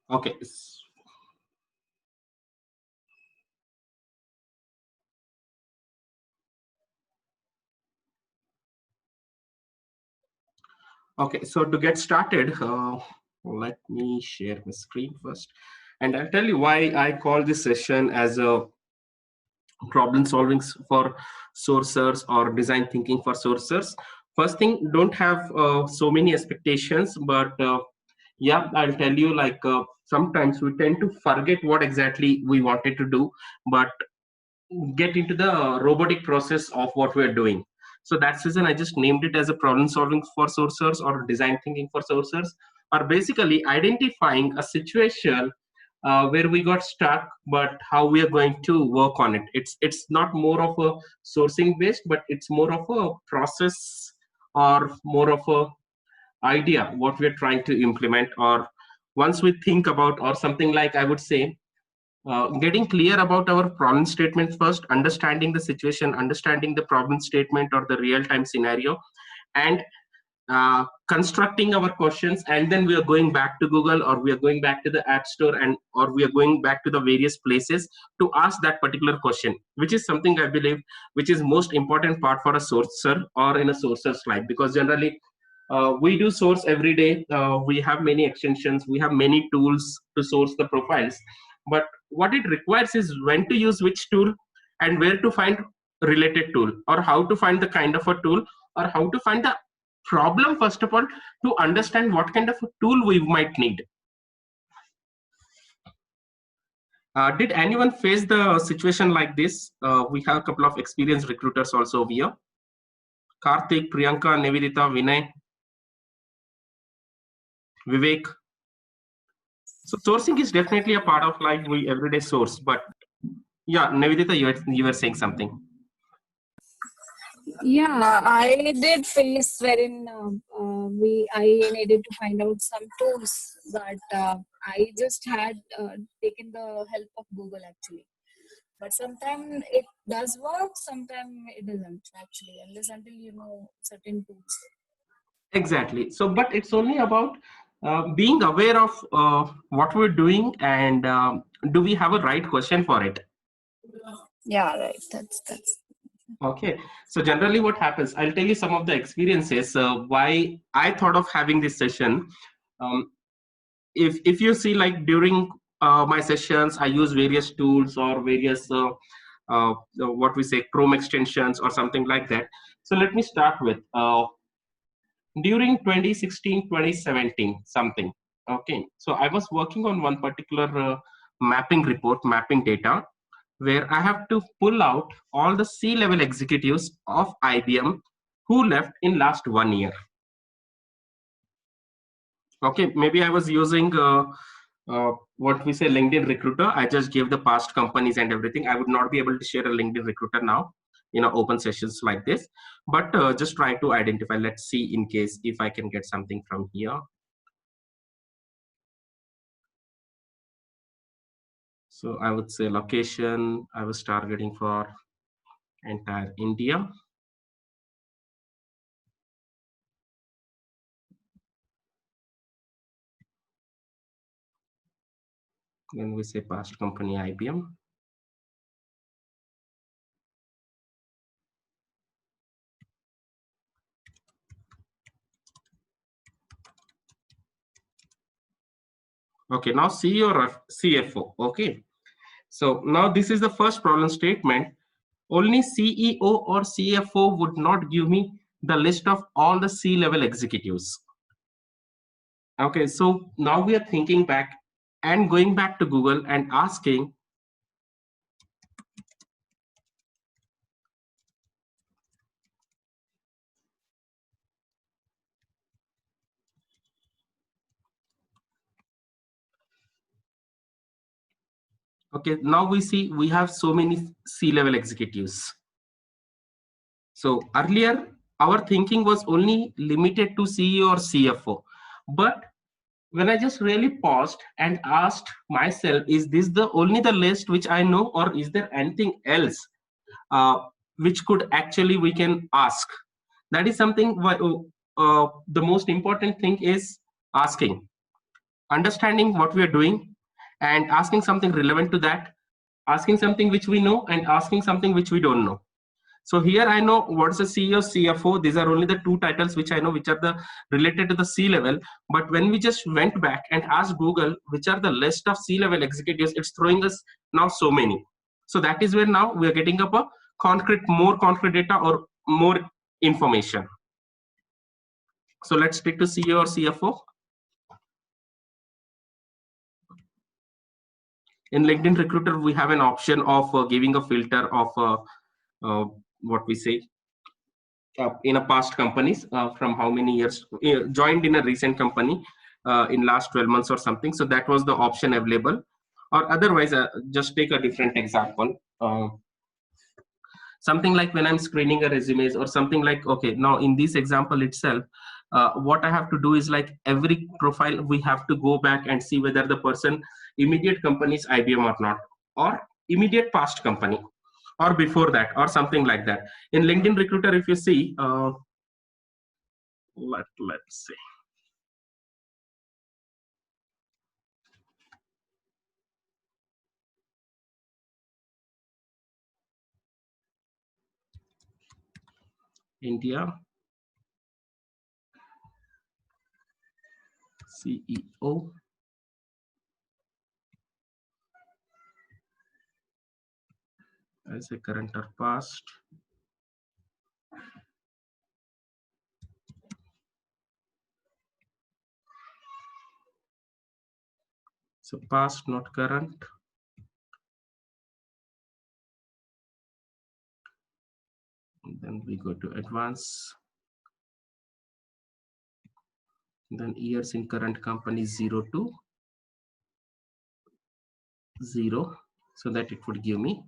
Okay. Okay, so to get started, let me share my screen first. And I'll tell you why I call this session as a problem solving for sourcers or design thinking for sourcers. First thing, don't have so many expectations, but yeah, I'll tell you, like, sometimes we tend to forget what exactly we wanted to do, but get into the robotic process of what we're doing. So that's reason I just named it as a problem solving for sourcers or design thinking for sourcers, or basically identifying a situation where we got stuck, but how we are going to work on it. It's not more of a sourcing based, but it's more of a process or more of a idea what we're trying to implement. Or once we think about, or something like, I would say, getting clear about our problem statement first, understanding the situation, understanding the problem statement or the real time scenario, and constructing our questions, and then we are going back to Google, or we are going back to the app store, and or we are going back to the various places to ask that particular question, which is something I believe which is most important part for a sourcer or in a sourcer's life. Because generally we do source every day, we have many extensions, we have many tools to source the profiles, but what it requires is when to use which tool, and where to find related tool, or how to find the kind of a tool, or how to find the problem first of all, to understand what kind of a tool we might need. Did anyone face the situation like this? We have a couple of experienced recruiters also here. Karthik, Priyanka, Nivedita, Vinay, Vivek. So sourcing is definitely a part of life, we everyday source. But yeah, Nivedita, you were saying something. Yeah, I did face wherein I needed to find out some tools, but I just had taken the help of Google actually. But sometimes it does work, sometimes it doesn't actually, unless until you know certain tools. Exactly. So, but it's only about being aware of what we're doing, and do we have a right question for it? Yeah, right. That's. Okay. So generally what happens, I'll tell you some of the experiences why I thought of having this session. Um, if you see, like, during my sessions, I use various tools or various what we say Chrome extensions or something like that. So let me start with during 2016, 2017, something. Okay. So I was working on one particular mapping report, mapping data, where I have to pull out all the C-level executives of IBM who left in last 1 year. Okay, maybe I was using what we say LinkedIn Recruiter. I just gave the past companies and everything. I would not be able to share a LinkedIn Recruiter now, open sessions like this. But just try to identify. Let's see in case if I can get something from here. So I would say location. I was targeting for entire India. Then we say past company IBM. Okay, now CEO or CFO. Okay, so now this is the first problem statement. Only CEO or CFO would not give me the list of all the C-level executives. Okay, so now we are thinking back and going back to Google and asking, okay, now we see we have so many C-level executives. So earlier, our thinking was only limited to CEO or CFO. But when I just really paused and asked myself, is this the only the list which I know, or is there anything else uh, which could actually we can ask? That is something the most important thing is asking. understanding what we are doing and asking something relevant to that, asking something which we know and asking something which we don't know. So here I know what's the CEO, CFO. These are only the two titles which I know, which are the related to the C level. But when we just went back and asked Google which are the list of C level executives, it's throwing us now so many. So that is where now we are getting up a more concrete data or more information. So let's stick to CEO or CFO. In LinkedIn Recruiter, we have an option of giving a filter of what we say in a past companies from how many years joined in a recent company in last 12 months or something. So that was the option available. Or otherwise, just take a different example. Something like when I'm screening a resumes or something like, okay, now in this example itself, what I have to do is like every profile, we have to go back and see whether the person immediate company is IBM or not, or immediate past company, or before that, or something like that. In LinkedIn Recruiter, if you see, let's see. India CEO as a current or past. So past, not current. And then we go to advanced. Then years in current company 0 to 0, so that it would give me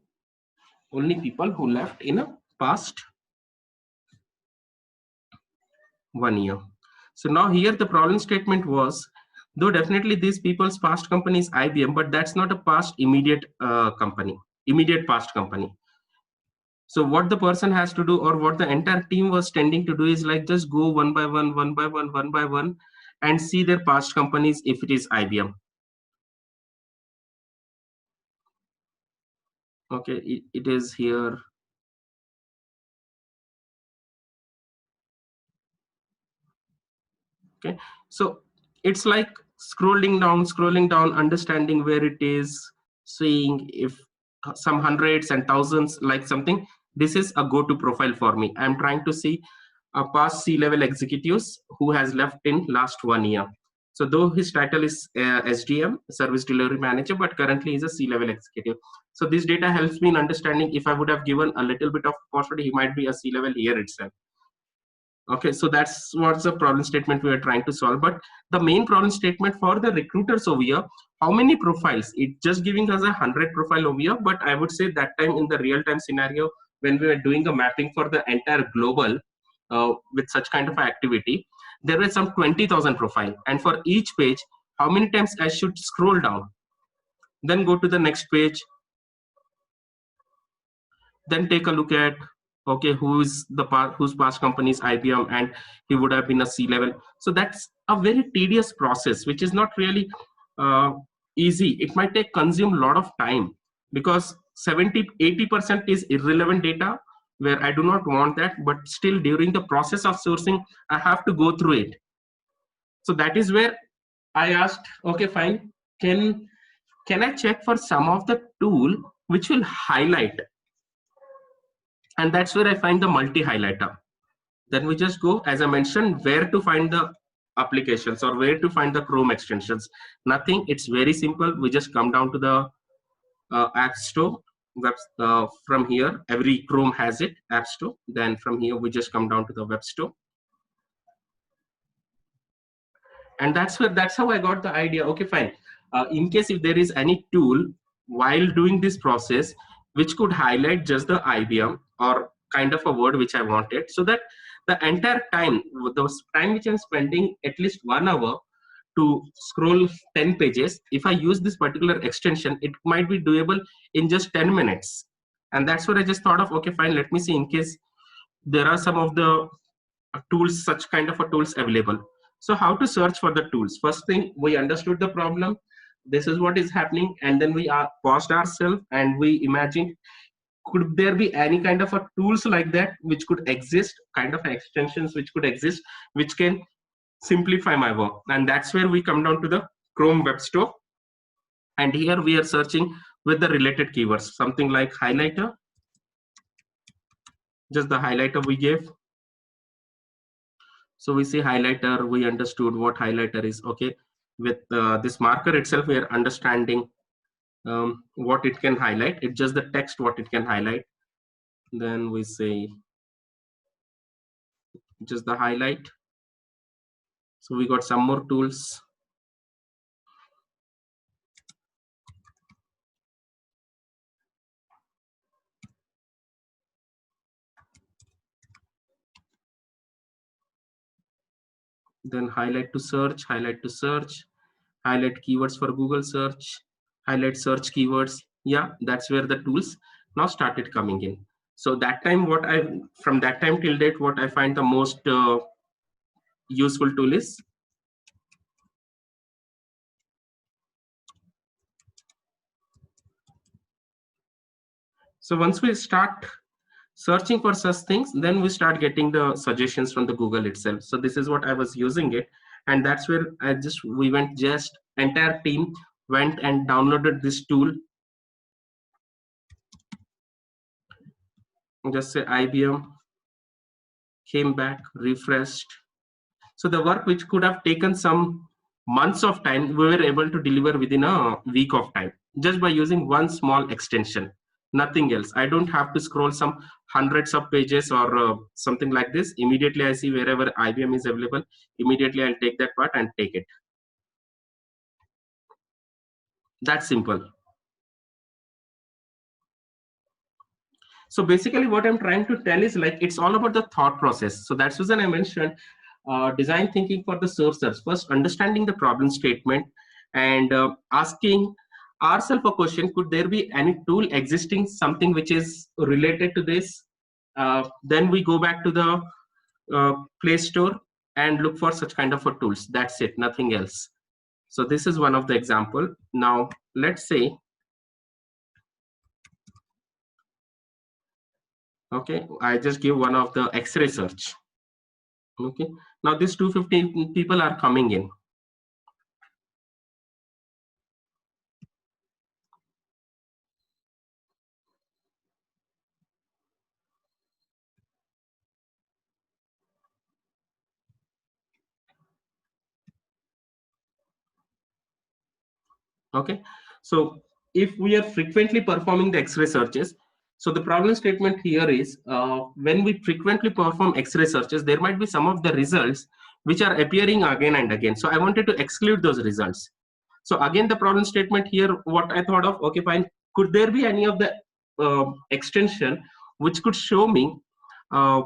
only people who left in a past 1 year. So now here the problem statement was, though definitely these people's past company is IBM, but that's not a past immediate company, immediate past company. So what the person has to do, or what the entire team was tending to do, is like just go one by one, one by one, one by one, and see their past companies if it is IBM. Okay, it is here. Okay, so it's like scrolling down, understanding where it is, seeing if some hundreds and thousands like something. This is a go-to profile for me. I'm trying to see a past C-level executives who has left in last 1 year. So though his title is SDM, Service Delivery Manager, but currently he's a C-level executive. So this data helps me in understanding if I would have given a little bit of opportunity, he might be a C-level here itself. Okay, so that's what's the problem statement we are trying to solve. But the main problem statement for the recruiters over here, how many profiles? It's just giving us 100 profile over here, but I would say that time in the real time scenario, when we were doing a mapping for the entire global with such kind of activity, there were some 20,000 profile. And for each page, how many times I should scroll down, then go to the next page, then take a look at, okay, whose past company is IBM, and he would have been a C level. So that's a very tedious process, which is not really easy. It might consume a lot of time, because 70-80% is irrelevant data where I do not want that, but still during the process of sourcing, I have to go through it. So that is where I asked, okay, fine, can I check for some of the tool which will highlight? And that's where I find the multi highlighter. Then we just go, as I mentioned, where to find the applications or where to find the Chrome extensions. Nothing, it's very simple. We just come down to the App Store. From here, every Chrome has it, App Store. Then from here, we just come down to the Web Store. And that's how I got the idea. Okay, fine. In case if there is any tool while doing this process, which could highlight just the IBM or kind of a word which I wanted, so that the entire time, the time which I'm spending at least 1 hour to scroll 10 pages, if I use this particular extension, it might be doable in just 10 minutes. And that's what I just thought of, okay, fine, let me see in case there are some of the tools, such kind of a tools available. So how to search for the tools? First thing, we understood the problem. This is what is happening, and then we are paused ourselves and we imagined, could there be any kind of a tools like that which could exist, kind of extensions which could exist, which can simplify my work? And that's where we come down to the Chrome Web Store. And here we are searching with the related keywords, something like highlighter, just the highlighter we gave. So we see highlighter, we understood what highlighter is. Okay, with this marker itself, we are understanding what it can highlight. It's just the text what it can highlight. Then we say just the highlight. So we got some more tools. Then highlight to search, highlight to search, highlight keywords for Google search, highlight search keywords. Yeah, that's where the tools now started coming in. So that time, from that time till date, what I find the most useful tool is so once we start searching for such things, then we start getting the suggestions from the Google itself. So this is what I was using it, and that's where we went, just entire team went and downloaded this tool. Just say IBM, came back, refreshed. So the work which could have taken some months of time, we were able to deliver within a week of time, just by using one small extension, nothing else. I don't have to scroll some hundreds of pages or something like this. Immediately I see wherever IBM is available, immediately I'll take that part and take it. That's simple. So basically what I'm trying to tell is, like, it's all about the thought process. So that's reason I mentioned design thinking for the sources. First, understanding the problem statement and asking ourselves a question: could there be any tool existing, something which is related to this? Then we go back to the Play Store and look for such kind of a tools. That's it, nothing else. So this is one of the example. Now let's say, okay, I just give one of the X-ray search. Okay, now these 250 people are coming in. Okay, so if we are frequently performing the X-ray searches, so the problem statement here is, when we frequently perform X-ray searches, there might be some of the results which are appearing again and again. So I wanted to exclude those results. So again, the problem statement here, what I thought of, okay, fine, could there be any of the extension which could show me uh,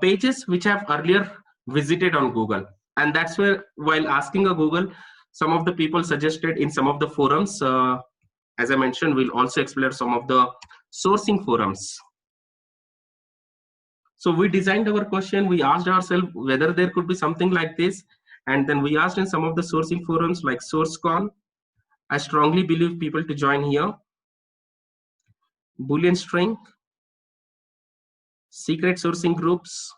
pages which I've earlier visited on Google? And that's where, while asking a Google, some of the people suggested in some of the forums, as I mentioned, we'll also explore some of the sourcing forums. So we designed our question, we asked ourselves whether there could be something like this, and then we asked in some of the sourcing forums like SourceCon. I strongly believe people to join here. Boolean string, secret sourcing groups,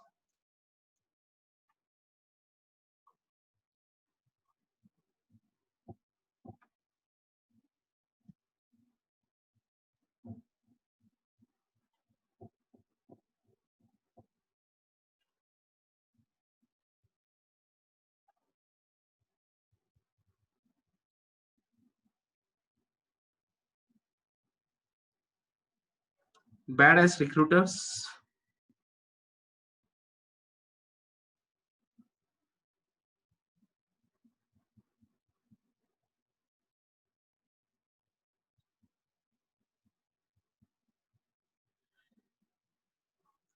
badass recruiters,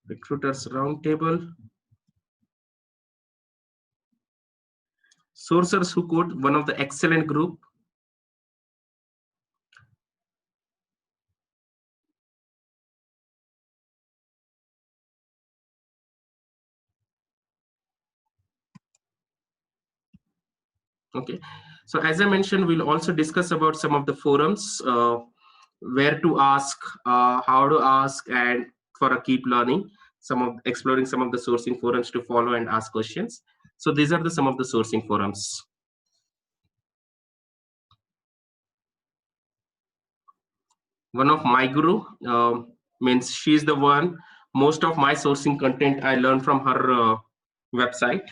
recruiters roundtable, sourcers who code, one of the excellent group, Okay, so as I mentioned, we'll also discuss about some of the forums, where to ask, how to ask, and for a keep learning, some of exploring some of the sourcing forums to follow and ask questions. So these are the some of the sourcing forums. One of my guru, means she's the one. Most of my sourcing content I learned from her website.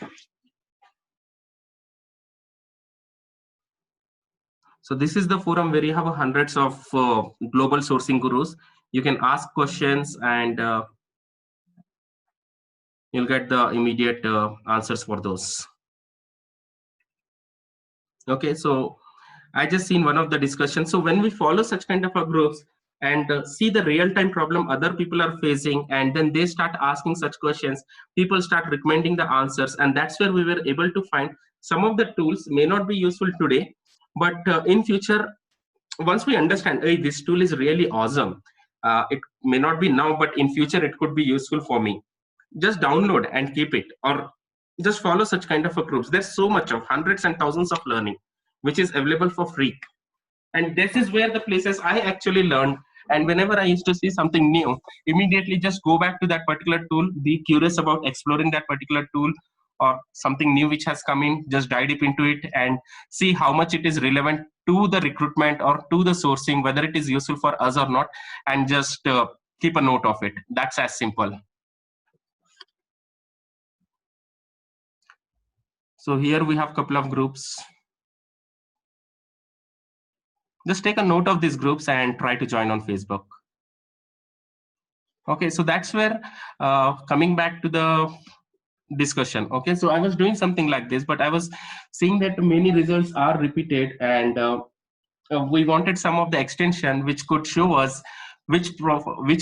So this is the forum where you have hundreds of global sourcing gurus. You can ask questions and you'll get the immediate answers for those. Okay, so I just seen one of the discussions. So when we follow such kind of a groups and see the real-time problem other people are facing, and then they start asking such questions, people start recommending the answers, and that's where we were able to find some of the tools may not be useful today, but in future, once we understand, hey, this tool is really awesome. It may not be now, but in future it could be useful for me. Just download and keep it, or just follow such kind of a groups. There's so much of hundreds and thousands of learning which is available for free, and this is where the places I actually learned. And whenever I used to see something new, immediately just go back to that particular tool, be curious about exploring that particular tool, or something new which has come in, just dive deep into it and see how much it is relevant to the recruitment or to the sourcing, whether it is useful for us or not, and just keep a note of it. That's as simple. So here we have a couple of groups. Just take a note of these groups and try to join on Facebook. Okay, so that's where coming back to the discussion. Okay, so I was doing something like this, but I was seeing that many results are repeated, and we wanted some of the extension which could show us which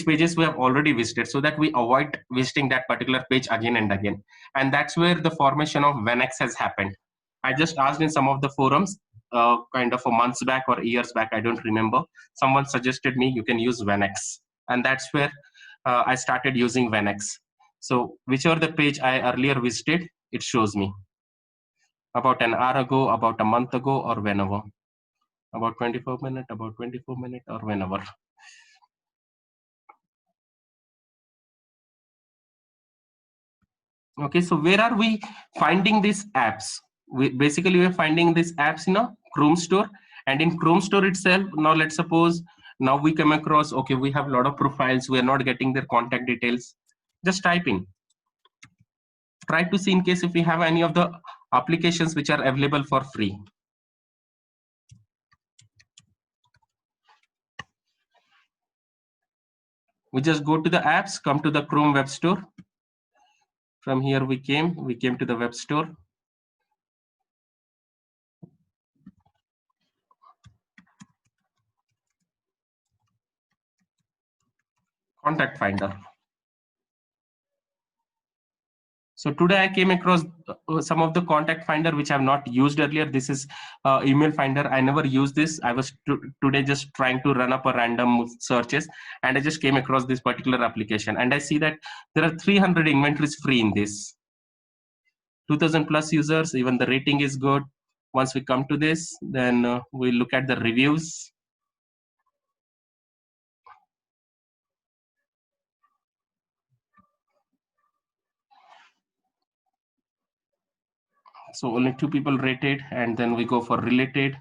pages we have already visited, so that we avoid visiting that particular page again and again. And that's where the formation of Venex has happened. I just asked in some of the forums, kind of a months back or years back, I don't remember. Someone suggested me you can use Venex, and that's where I started using Venex. So whichever the page I earlier visited, it shows me about an hour ago, about a month ago, or whenever, about 24 minutes, about 24 minutes, or whenever. Okay, so where are we finding these apps? We're finding these apps in a Chrome store, and in Chrome store itself, now let's suppose now we come across, okay, we have a lot of profiles, we are not getting their contact details. Just type in. Try to see in case if we have any of the applications which are available for free. We just go to the apps, come to the Chrome web store. From here we came to the web store. Contact Finder. So today I came across some of the Contact Finder which I have not used earlier. This is Email Finder. I never used this. I was today just trying to run up a random searches, and I just came across this particular application, and I see that there are 300 inventories free in this. 2000 plus users, even the rating is good. Once we come to this, then we look at the reviews. So only 2 people rated, and then we go for related.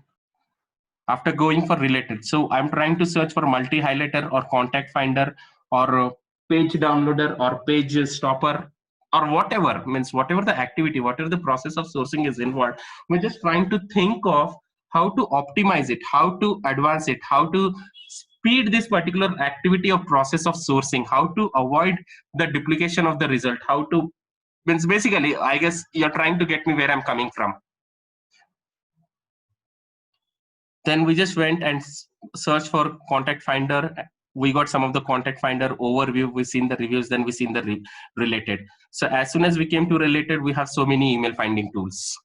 After going for related, so I'm trying to search for multi-highlighter or contact finder or page downloader or page stopper or whatever, means whatever the activity, whatever the process of sourcing is involved. We're just trying to think of how to optimize it, how to advance it, how to speed this particular activity or process of sourcing, how to avoid the duplication of the result, how to, means basically, I guess you're trying to get me where I'm coming from. Then we just went and searched for Contact Finder. We got some of the Contact Finder overview. We've seen the reviews, then we seen the related. So as soon as we came to related, we have so many email finding tools.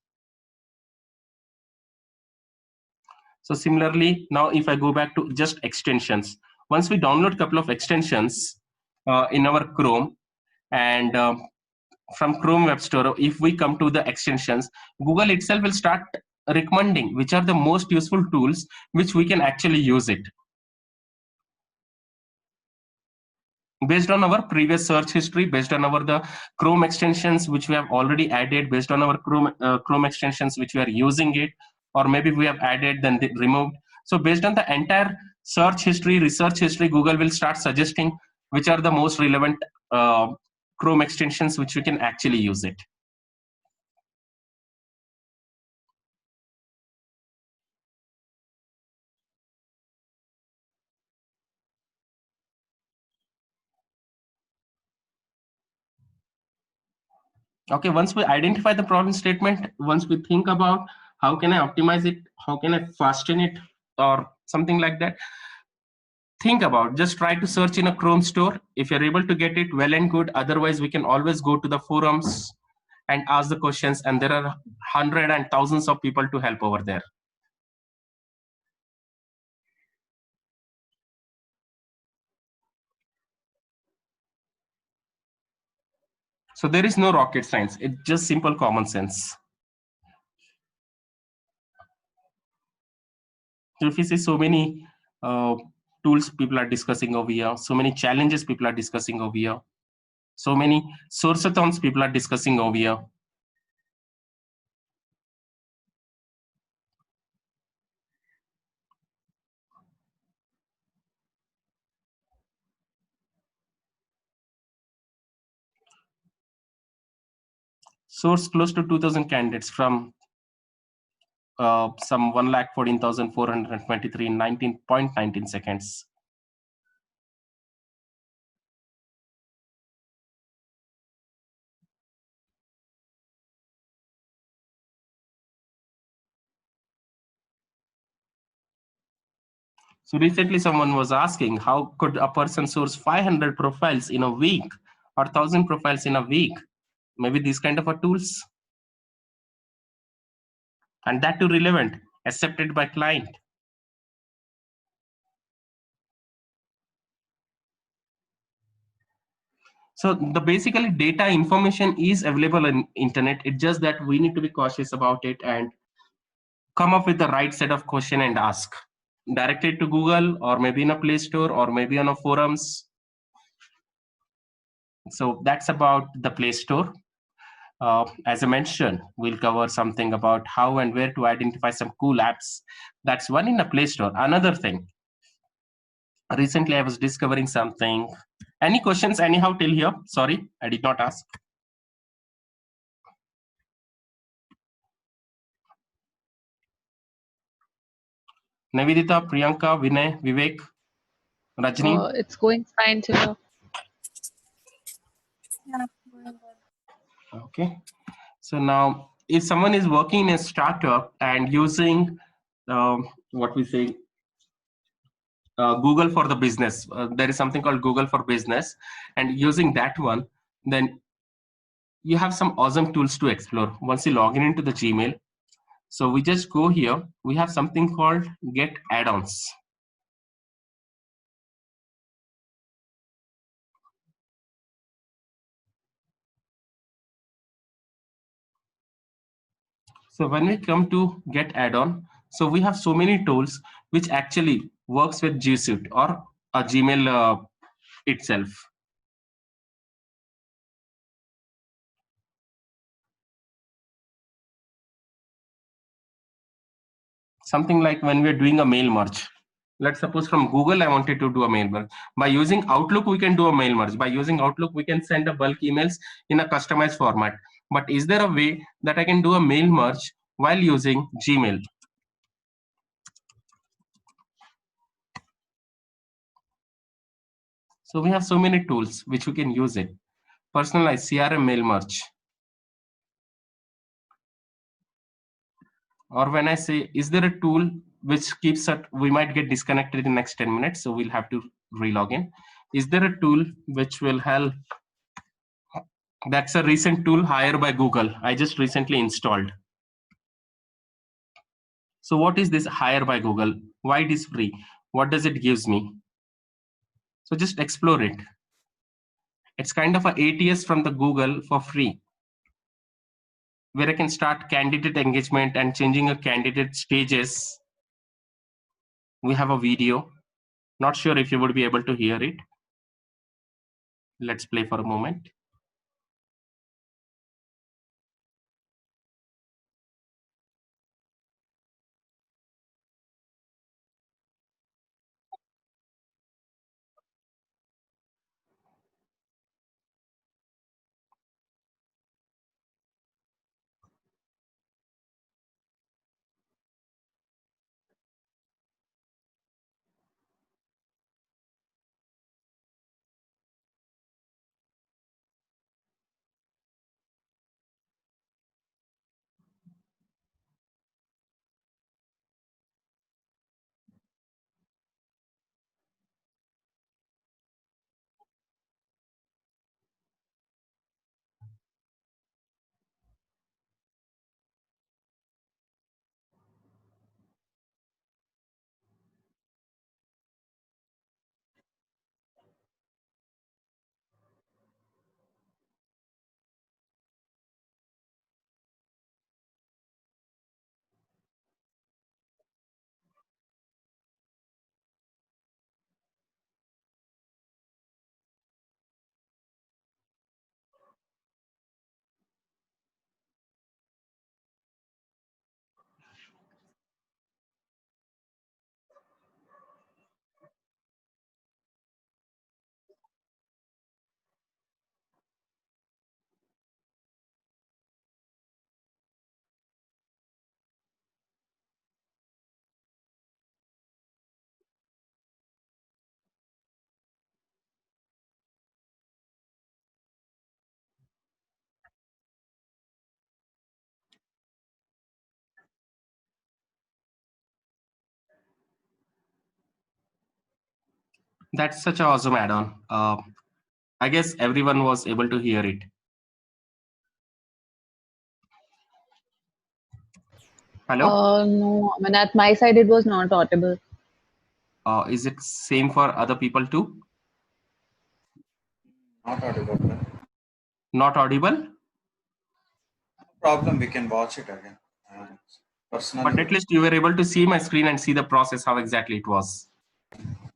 So similarly, now if I go back to just extensions, once we download a couple of extensions in our Chrome, and from Chrome Web Store, if we come to the extensions, Google itself will start recommending which are the most useful tools which we can actually use it. Based on our previous search history, based on our the Chrome extensions which we have already added, based on our Chrome extensions which we are using it, or maybe we have added then removed. So based on the entire search history, research history, Google will start suggesting which are the most relevant Chrome extensions which we can actually use it. Okay, once we identify the problem statement, once we think about how can I optimize it, how can I fasten it, or something like that, think about, just try to search in a Chrome store. If you're able to get it, well and good. Otherwise, we can always go to the forums and ask the questions, and there are hundreds and thousands of people to help over there. So there is no rocket science. It's just simple common sense. So if you see so many tools people are discussing over here, so many challenges people are discussing over here, so many sourceathons people are discussing over here. Source close to 2,000 candidates from some 1,14,423 in 19.19 seconds. So recently someone was asking, how could a person source 500 profiles in a week or 1,000 profiles in a week? Maybe these kind of a tools. And that too relevant, accepted by client. So the basically data information is available on internet. It's just that we need to be cautious about it and come up with the right set of question and ask. Directed to Google or maybe in a Play Store or maybe on a forums. So that's about the Play Store. As I mentioned, we'll cover something about how and where to identify some cool apps. That's one in the Play Store. Another thing, recently I was discovering something. Any questions anyhow till here? Sorry, I did not ask. Navidita, Priyanka, Vinay, Vivek, Rajni? It's going fine till now. Yeah. Okay. So now, if someone is working in a startup and using what we say, Google for the business, there is something called Google for Business, and using that one, then you have some awesome tools to explore. Once you log in into the Gmail, so we just go here, we have something called Get Add-ons. So when we come to Get Add-on, so we have so many tools which actually works with G Suite or a Gmail itself. Something like when we're doing a mail merge. Let's suppose from Google, I wanted to do a mail merge. By using Outlook, we can do a mail merge. By using Outlook, we can send a bulk emails in a customized format. But is there a way that I can do a mail merge while using Gmail? So we have so many tools which we can use it. Personalized CRM mail merge. Or when I say, is there a tool which keeps us, we might get disconnected in the next 10 minutes, so we'll have to re-log in. Is there a tool which will help? That's a recent tool hired by Google. I just recently installed. So what is this hire by Google? Why it is free? What does it gives me? So just explore it. It's kind of a ATS from the Google for free. where I can start candidate engagement and changing a candidate stages. We have a video. Not sure if you would be able to hear it. Let's play for a moment. That's such an awesome add-on. I guess everyone was able to hear it. Hello? No, I mean, at my side, it was not audible. Is it same for other people too? Not audible. No Not audible? problem, we can watch it again. But Personally, at least you were able to see my screen and see the process, how exactly it was.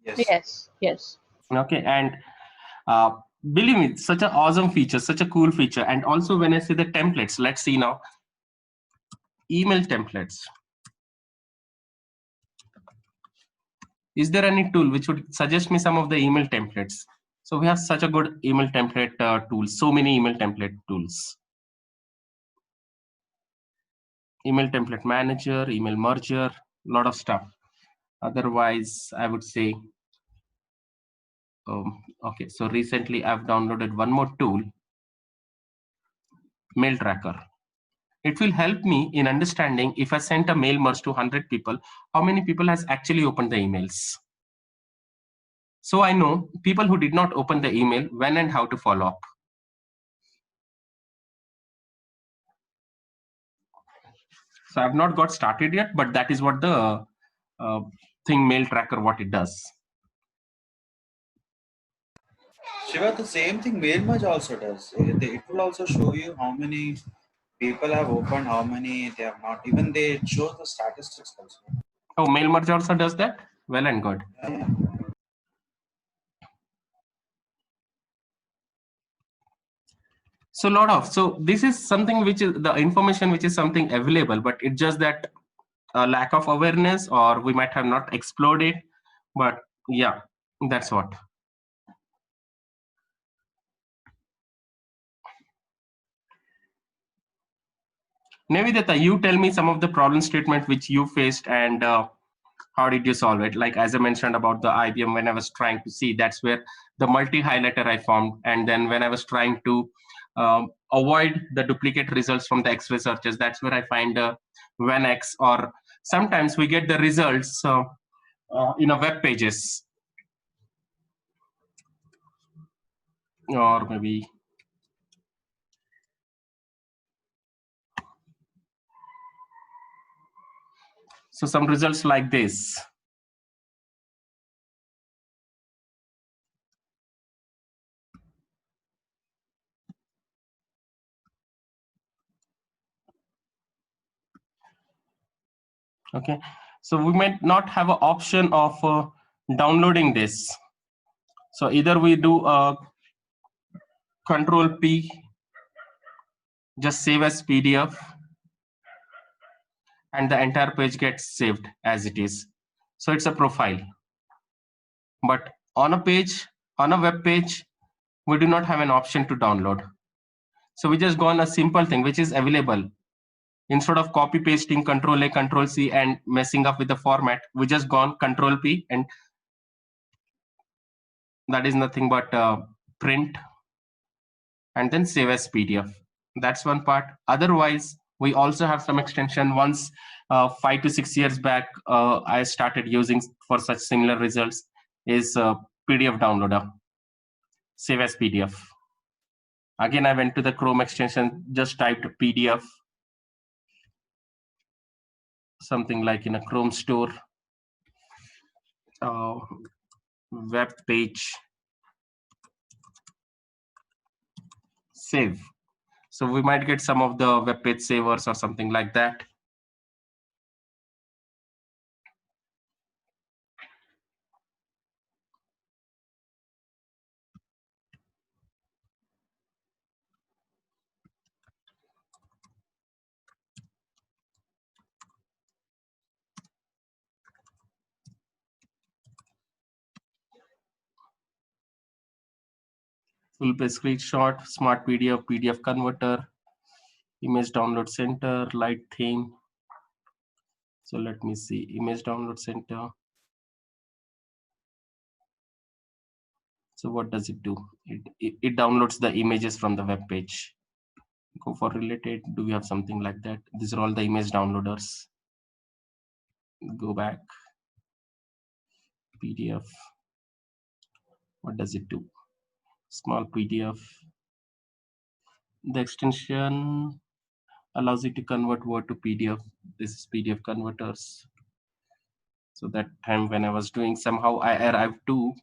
yes. Yes, yes. Okay, and uh, believe me, it's such an awesome feature, such a cool feature. And also when I say the templates, let's see now, email templates. Is there any tool which would suggest me some of the email templates? So we have such a good email template tool, so many email template tools. Email template manager, email merger, lot of stuff. Otherwise, I would say, okay, so recently I've downloaded one more tool, Mail Tracker. It will help me in understanding if I sent a mail merge to 100 people, how many people has actually opened the emails. So I know people who did not open the email, when and how to follow up. So I've not got started yet, but that is what the thing Mail Tracker, what it does. Shiva, the same thing Mailmerge also does. It will also show you how many people have opened, how many they have not. Even they show the statistics also. Oh, Mail Merge also does that? Well and good. Yeah. So so this is something which is the information which is something available, but it's just that a lack of awareness, or we might have not explored it. But yeah, that's what. Navidata, you tell me some of the problem statement which you faced, and how did you solve it? Like as I mentioned about the IBM, when I was trying to see, that's where the multi-highlighter I formed. And then when I was trying to avoid the duplicate results from the X-ray searches, that's where I find WhenX, or sometimes we get the results in a web pages, or maybe. So some results like this. Okay, so we might not have an option of downloading this. So either we do Control P, just save as PDF, and the entire page gets saved as it is. So it's a profile. But on a page, on a web page, we do not have an option to download. So we just go on a simple thing which is available. Instead of copy pasting Control A, Control C and messing up with the format, we just go on Control P, and that is nothing but print and then save as PDF. That's one part. Otherwise, we also have some extension. Once 5 to 6 years back, I started using for such similar results is PDF downloader, save as PDF. Again, I went to the Chrome extension, just typed PDF, something like in a Chrome store, web page, save. So we might get some of the web page savers or something like that. Full page screenshot, smart PDF, PDF converter, image download center, light theme. So let me see, image download center. So what does it do? It downloads the images from the web page. Go for related. Do we have something like that? These are all the image downloaders. Go back. PDF. What does it do? Small PDF. The extension allows you to convert Word to PDF. This is PDF converters. So that time when I was doing, somehow I arrived to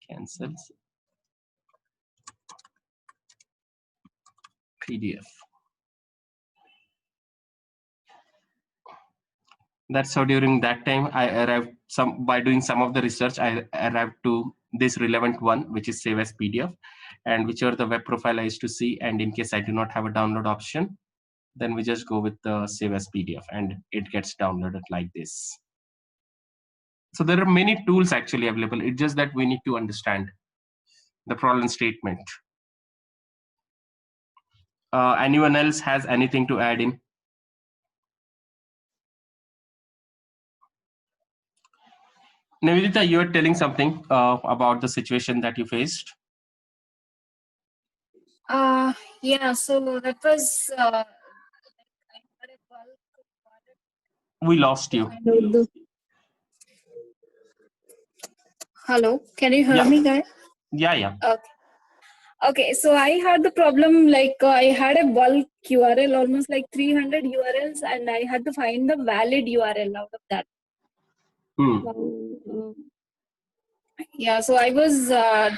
cancels PDF. That's how during that time I arrived by doing some of the research, I arrived to this relevant one, which is save as PDF, and whichever the web profile I used to see. And in case I do not have a download option, then we just go with the save as PDF and it gets downloaded like this. So there are many tools actually available. It's just that we need to understand the problem statement. Anyone else has anything to add in? Nivedita, you were telling something about the situation that you faced. Yeah, so that was We lost you. Hello, can you hear Yeah. me, guys? Yeah. Okay, so I had the problem like I had a bulk URL, almost like 300 URLs, and I had to find the valid URL out of that. Yeah, so I was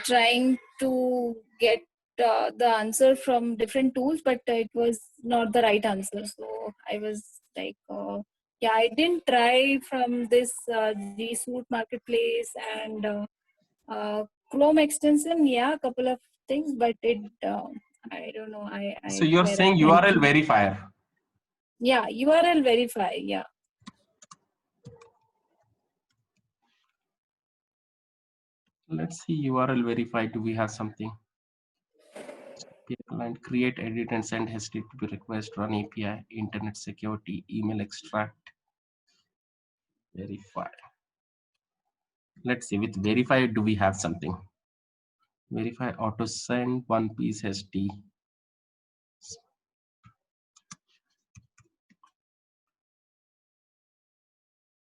trying to get the answer from different tools, but it was not the right answer. So I was like, yeah, I didn't try from this G Suite Marketplace and Chrome extension. Yeah, a couple of things, but it, I don't know. So you're saying URL verifier? Yeah, URL verify. Yeah. Let's see, URL verify. Do we have something? Client create, edit, and send HTTP request, run API, internet security, email extract, verify. Let's see, with verify, do we have something? Verify auto send, one piece HD.